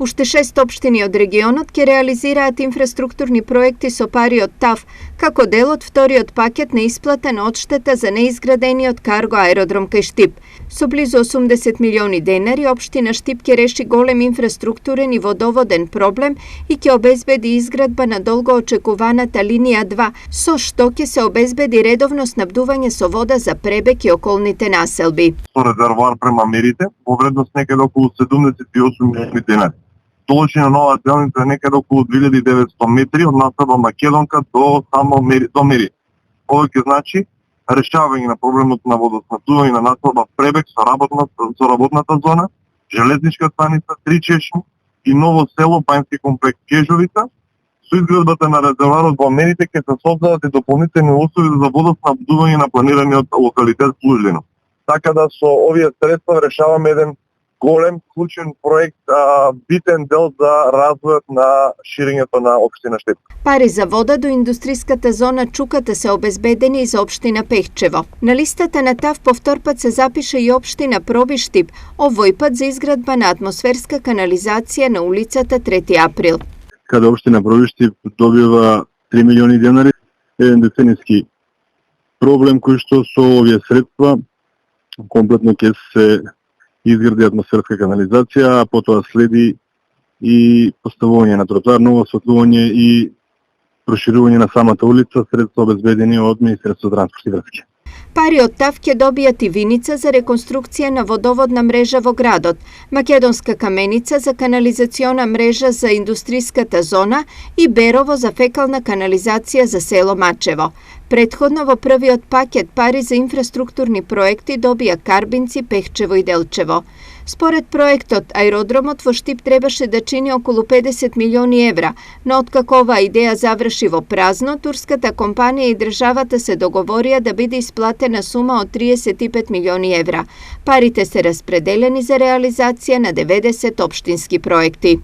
Уште 6 општини од регионот ќе реализираат инфраструктурни проекти со пари од ТАФ, како дел од вториот пакет на исплата на одштета за неизградениот карго аеродром кај Штип. Со близу 80 милиони денари, општина Штип ќе реши голем инфраструктурен и водоводен проблем и ќе обезбеди изградба на долго очекуваната линија 2, со што ќе се обезбеди редовно снабдување со вода за Пребек и околните населби. Со резервоар према мерите, во вредност некаде околу 78 милиони денари. Должина нова делница е некаде околу 2900 метри од населба Македонка до до Мери. Ова ќе значи решавање на проблемот на водоснабдување на населба Пребек со работната зона, железничка станица, 3 чешми и ново село Бањски комплекс Кежовица. Со изградбата на резервоарот во Мерите ќе се создадат и дополнителни услови за водоснабдување на планираниот локалитет Служлино. Така да со овие средства решаваме еден голем клучен проект, битен дел за развојот на ширењето на општина Штип. Пари за вода до индустриската зона Чуката се обезбедени и за општина Пехчево. На листата на ТАФ по втор пат се запише и општина Проби Штип, овој пат за изградба на атмосферска канализација на улицата 3 април. Каде општина Проби Штип добива 3 милиони денари, еден децениски проблем кој што со овие средства комплетно ќе се изгради атмосферска канализација, а потоа следи и поставување на тротоар, ново осветлување и проширување на самата улица, средства обезбедени од Министерството за транспорт и врски. Пари од ТАФ ќе добијат и Виница за реконструкција на водоводна мрежа во градот, Македонска каменица за канализациона мрежа за индустриската зона и Берово за фекална канализација за село Мачево. Претходно во првиот пакет пари за инфраструктурни проекти добија Карбинци, Пехчево и Делчево. Според проектот, аеродромот во Штип требаше да чини околу 50 милиони евра, но откако оваа идеја заврши во празно, турската компанија и државата се договорија да биде исплатена сума од 35 милиони евра. Парите се распределени за реализација на 90 општински проекти.